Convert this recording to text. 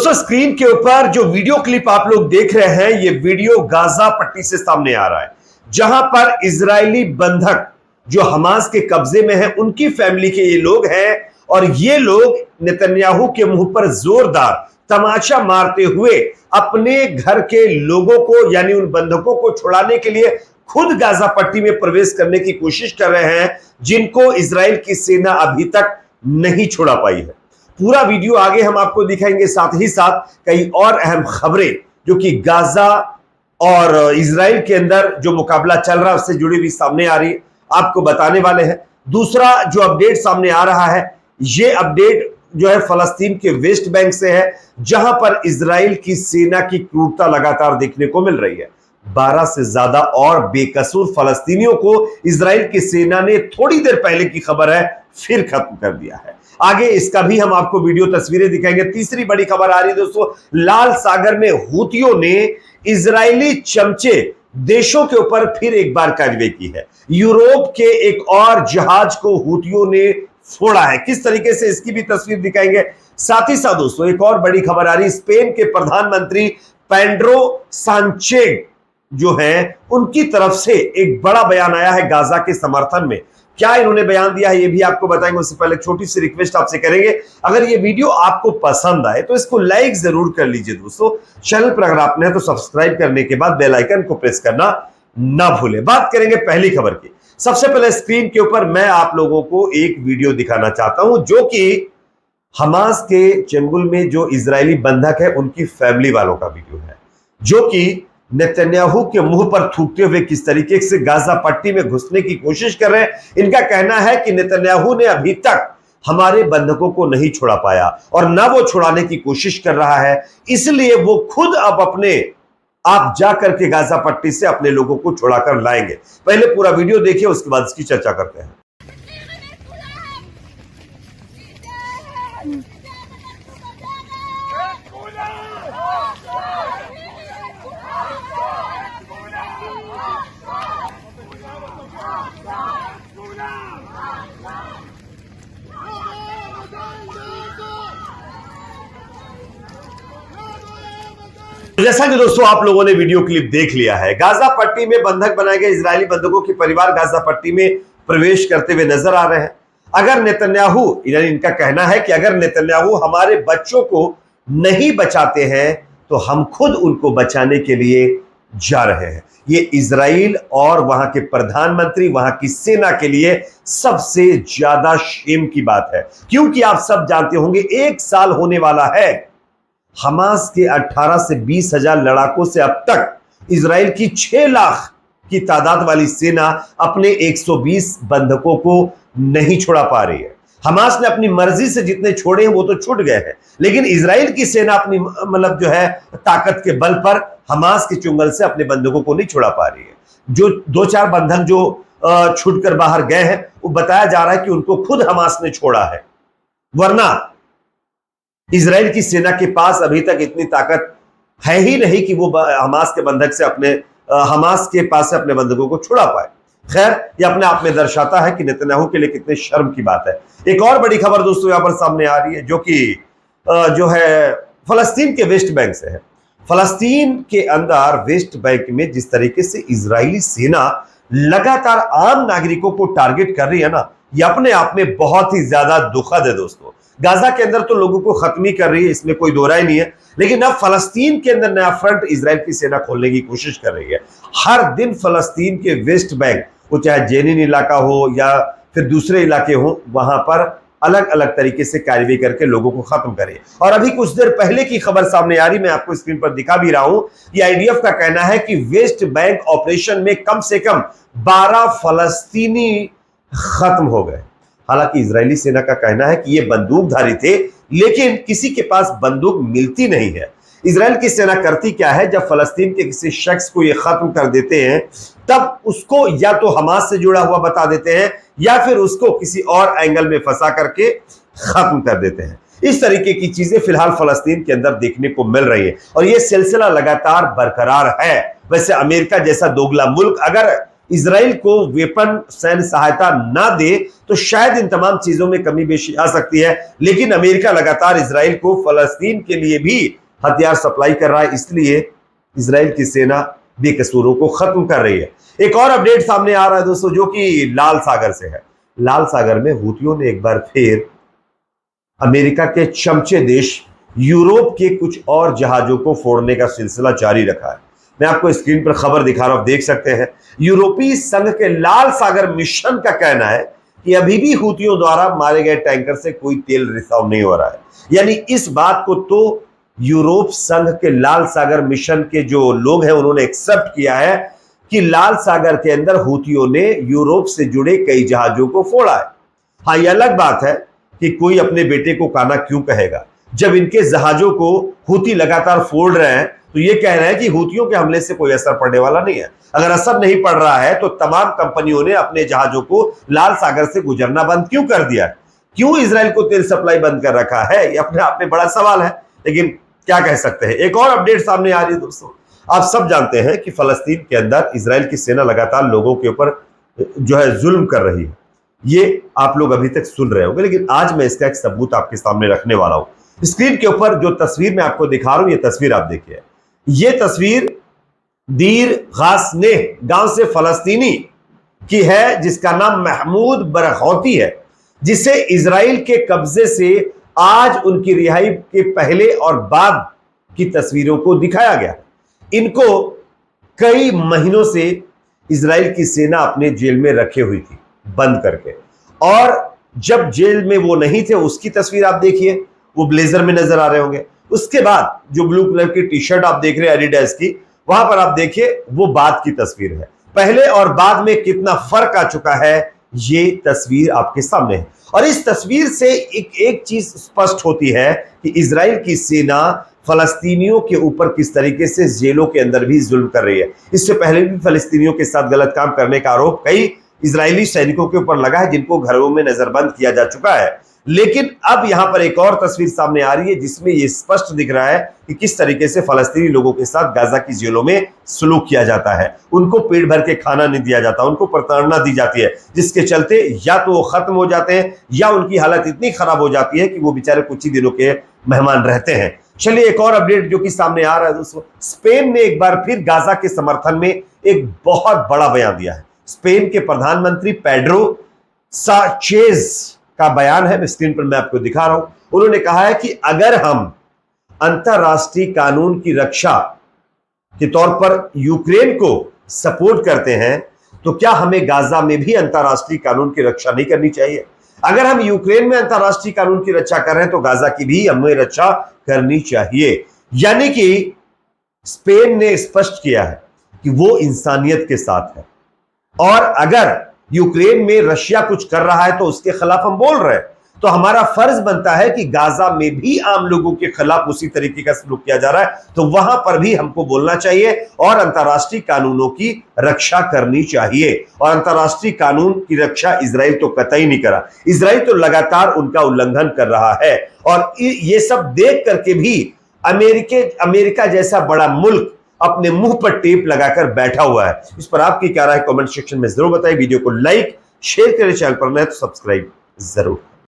दोस्तों, स्क्रीन के ऊपर जो वीडियो क्लिप आप लोग देख रहे हैं, ये वीडियो गाजा पट्टी से सामने आ रहा है, जहां पर इजरायली बंधक जो हमास के कब्जे में है, उनकी फैमिली के ये लोग हैं और ये लोग नेतन्याहू के मुंह पर जोरदार तमाचा मारते हुए अपने घर के लोगों को, यानी उन बंधकों को छुड़ाने के लिए खुद गाजा पट्टी में प्रवेश करने की कोशिश कर रहे हैं, जिनको इजराइल की सेना अभी तक नहीं छुड़ा पाई है। पूरा वीडियो आगे हम आपको दिखाएंगे, साथ ही साथ कई और अहम खबरें जो कि गाजा और इजराइल के अंदर जो मुकाबला चल रहा है उससे जुड़ी हुई सामने आ रही है, आपको बताने वाले हैं। दूसरा जो अपडेट सामने आ रहा है, ये अपडेट जो है फलस्तीन के वेस्ट बैंक से है, जहां पर इजराइल की सेना की क्रूरता लगातार देखने को मिल रही है। 12 से ज्यादा और बेकसूर फलस्तीनियों को इजराइल की सेना ने थोड़ी देर पहले की खबर है फिर खत्म कर दिया है। आगे इसका भी हम आपको वीडियो तस्वीरें दिखाएंगे। तीसरी बड़ी खबर आ रही है दोस्तों, लाल सागर में हूतियों ने इजरायली चमचे देशों के ऊपर फिर एक बार कार्रवाई की है। यूरोप के एक और जहाज को हूतियों ने फोड़ा है, किस तरीके से इसकी भी तस्वीर दिखाएंगे। साथ ही साथ दोस्तों एक और बड़ी खबर आ रही है, स्पेन के प्रधानमंत्री पेड्रो सांचेज जो है उनकी तरफ से एक बड़ा बयान आया है गाजा के समर्थन में। क्या इन्होंने बयान दिया है ये भी आपको बताएंगे। उससे पहले छोटी सी रिक्वेस्ट आपसे करेंगे, अगर ये वीडियो आपको पसंद आए तो इसको लाइक जरूर कर लीजिए दोस्तों। चैनल पर अगर आपने तो सब्सक्राइब करने के बाद बेल आइकन को प्रेस करना ना भूलें। बात करेंगे पहली खबर की। सबसे पहले स्क्रीन के ऊपर मैं आप लोगों को एक वीडियो दिखाना चाहता हूं, जो कि हमास के चंगुल में जो इजरायली बंधक है उनकी फैमिली वालों का वीडियो है, जो कि नेतन्याहू के मुंह पर थूकते हुए किस तरीके से गाजा पट्टी में घुसने की कोशिश कर रहे हैं। इनका कहना है कि नेतन्याहू ने अभी तक हमारे बंधकों को नहीं छुड़ा पाया और ना वो छुड़ाने की कोशिश कर रहा है, इसलिए वो खुद अब अपने आप जाकर के गाजा पट्टी से अपने लोगों को छुड़ाकर लाएंगे। पहले पूरा वीडियो देखिए, उसके बाद इसकी चर्चा करते हैं। जैसा कि दोस्तों आप लोगों ने वीडियो क्लिप देख लिया है, गाजा पट्टी में बंधक बनाए गए इजरायली बंधकों के परिवार गाजा पट्टी में प्रवेश करते हुए नजर आ रहे हैं। अगर नेतन्याहू, यानी इनका कहना है कि अगर नेतन्याहू हमारे बच्चों को नहीं बचाते हैं तो हम खुद उनको बचाने के लिए जा रहे हैं। ये इजराइल और वहां के प्रधानमंत्री, वहां की सेना के लिए सबसे ज्यादा शेम की बात है, क्योंकि आप सब जानते होंगे 1 साल होने वाला है हमास के 18 से 20 हजार लड़ाकों से अब तक इजराइल की 6 लाख की तादाद वाली सेना अपने 120 बंधकों को नहीं छुड़ा पा रही है। हमास ने अपनी मर्जी से जितने छोड़े हैं वो तो छूट गए हैं, लेकिन इजराइल की सेना अपनी जो है ताकत के बल पर हमास के चुंगल से अपने बंधकों को नहीं छुड़ा पा रही है। जो 2-4 बंधक जो छूटकर बाहर गए हैं, वो बताया जा रहा है कि उनको खुद हमास ने छोड़ा है, वरना इजराइल की सेना के पास अभी तक इतनी ताकत है ही नहीं कि वो हमास के बंधक से हमास के पास से अपने बंधकों को छुड़ा पाए। खैर, ये अपने आप में दर्शाता है कि नेतन्याहू के लिए कितने शर्म की बात है। एक और बड़ी खबर दोस्तों यहां पर सामने आ रही है, जो कि जो है फलस्तीन के वेस्ट बैंक से है। फलस्तीन के अंदर वेस्ट बैंक में जिस तरीके से इजरायली सेना लगातार आम नागरिकों को टारगेट कर रही है ना, ये अपने आप में बहुत ही ज्यादा दुखद है दोस्तों। गाजा के अंदर तो लोगों को खत्म ही कर रही है, इसमें कोई दो राय नहीं है, लेकिन अब फलस्तीन के अंदर नया फ्रंट इजराइल की सेना खोलने की कोशिश कर रही है। हर दिन फलस्तीन के वेस्ट बैंक, वो चाहे जेनिन इलाका हो या फिर दूसरे इलाके हो, वहां पर अलग अलग तरीके से कार्रवाई करके लोगों को खत्म करे। और अभी कुछ देर पहले की खबर सामने आ रही, मैं आपको स्क्रीन पर दिखा भी रहा हूं। ये आईडीएफ का कहना है कि वेस्ट बैंक ऑपरेशन में कम से कम 12 फलस्तीनी खत्म हो गए। हालांकि इजरायली सेना का कहना है कि ये बंदूकधारी थे, लेकिन किसी के पास बंदूक मिलती नहीं है। इजराइल की सेना करती क्या है, जब फलस्तीन के किसी शख्स को ये खत्म कर देते हैं, तब उसको या तो हमास से जुड़ा हुआ बता देते हैं या फिर उसको किसी और एंगल में फंसा करके खत्म कर देते हैं। इस तरीके की चीजें फिलहाल फलस्तीन के अंदर देखने को मिल रही है और यह सिलसिला लगातार बरकरार है। वैसे अमेरिका जैसा दोगला मुल्क अगर इजराइल को वेपन सैन्य सहायता ना दे तो शायद इन तमाम चीजों में कमी बेशी आ सकती है, लेकिन अमेरिका लगातार इजराइल को फलस्तीन के लिए भी हथियार सप्लाई कर रहा है, इसलिए इजराइल की सेना बेकसूरों को खत्म कर रही है। एक और अपडेट सामने आ रहा है दोस्तों, जो कि लाल सागर से है। लाल सागर में हूथियों ने एक बार फिर अमेरिका के चमचे देश यूरोप के कुछ और जहाजों को फोड़ने का सिलसिला जारी रखा है। मैं आपको स्क्रीन पर खबर दिखा रहा हूं, देख सकते हैं। यूरोपीय संघ के लाल सागर मिशन का कहना है कि अभी भी हूथियों द्वारा मारे गए टैंकर से कोई तेल रिसाव नहीं हो रहा है। यानी इस बात को तो यूरोप संघ के लाल सागर मिशन के जो लोग हैं उन्होंने एक्सेप्ट किया है कि लाल सागर के अंदर हूथियों ने यूरोप से जुड़े कई जहाजों को फोड़ा है। हाँ, यह अलग बात है कि कोई अपने बेटे को काना क्यों कहेगा जब इनके जहाजों को हूती लगातार फोड़ रहे हैं, तो ये कह रहे हैं कि हूतियों के हमले से कोई असर पड़ने वाला नहीं है। अगर असर नहीं पड़ रहा है तो तमाम कंपनियों ने अपने जहाजों को लाल सागर से गुजरना बंद क्यों कर दिया है? क्यों इजराइल को तेल सप्लाई बंद कर रखा है? ये अपने आप में बड़ा सवाल है, लेकिन क्या कह सकते हैं। एक और अपडेट सामने आ रही है दोस्तों। आप सब जानते हैं कि फलस्तीन के अंदर इजराइल की सेना लगातार लोगों के ऊपर जो है जुल्म कर रही है। ये आप लोग अभी तक सुन रहे होंगे, लेकिन आज मैं इसका एक सबूत आपके सामने रखने वाला हूं। स्क्रीन के ऊपर जो तस्वीर मैं आपको दिखा रहा हूं, ये तस्वीर आप देखिए। ये तस्वीर दीर गासनेह गांव से फलस्तीनी की है जिसका नाम महमूद बरगौती है, जिसे इजराइल के कब्जे से आज उनकी रिहाई के पहले और बाद की तस्वीरों को दिखाया गया। इनको कई महीनों से इजराइल की सेना अपने जेल में रखे हुई थी बंद करके, और जब जेल में वो नहीं थे उसकी तस्वीर आप देखिए, वो ब्लेजर में नजर आ रहे होंगे। उसके बाद जो ब्लू कलर की टी शर्ट आप देख रहे हैं एडिडास की, वहां पर आप देखिए वो बाद की तस्वीर है। पहले और बाद में कितना फर्क आ चुका है ये तस्वीर आपके सामने है। और इस तस्वीर से एक चीज स्पष्ट होती है कि इजराइल की सेना फलस्तीनियों के ऊपर किस तरीके से जेलों के अंदर भी जुल्म कर रही है। इससे पहले भी फलस्तीनियों के साथ गलत काम करने का आरोप कई इजरायली सैनिकों के ऊपर लगा है, जिनको घरों में नजरबंद किया जा चुका है। लेकिन अब यहां पर एक और तस्वीर सामने आ रही है जिसमें यह स्पष्ट दिख रहा है कि किस तरीके से फलस्तीनी लोगों के साथ गाजा की जेलों में सलूक किया जाता है। उनको पेट भर के खाना नहीं दिया जाता, उनको प्रताड़ना दी जाती है, जिसके चलते या तो वो खत्म हो जाते हैं या उनकी हालत इतनी खराब हो जाती है कि वो बेचारे कुछ ही दिनों के मेहमान रहते हैं। चलिए एक और अपडेट जो कि सामने आ रहा है दोस्तों। स्पेन ने एक बार फिर गाजा के समर्थन में एक बहुत बड़ा बयान दिया है। स्पेन के प्रधानमंत्री पेड्रो साnchez का बयान है, स्क्रीन पर मैं आपको दिखा रहा हूं। उन्होंने कहा है कि अगर हम अंतरराष्ट्रीय कानून की रक्षा के तौर पर यूक्रेन को सपोर्ट करते हैं तो क्या हमें गाजा में भी अंतरराष्ट्रीय कानून की रक्षा नहीं करनी चाहिए? अगर हम यूक्रेन में अंतरराष्ट्रीय कानून की रक्षा कर रहे हैं तो गाजा की भी हमें रक्षा करनी चाहिए। यानी कि स्पेन ने स्पष्ट किया है कि वो इंसानियत के साथ है, और अगर यूक्रेन में रशिया कुछ कर रहा है तो उसके खिलाफ हम बोल रहे हैं, तो हमारा फर्ज बनता है कि गाजा में भी आम लोगों के खिलाफ उसी तरीके का सलूक किया जा रहा है, तो वहां पर भी हमको बोलना चाहिए और अंतरराष्ट्रीय कानूनों की रक्षा करनी चाहिए। और अंतरराष्ट्रीय कानून की रक्षा इजराइल तो कतई नहीं करा, इजराइल तो लगातार उनका उल्लंघन कर रहा है। और ये सब देख करके भी अमेरिका जैसा बड़ा मुल्क अपने मुंह पर टेप लगाकर बैठा हुआ है। इस पर आपकी क्या राय है कमेंट सेक्शन में जरूर बताइए। वीडियो को लाइक शेयर करें, चैनल पर नए तो सब्सक्राइब जरूर।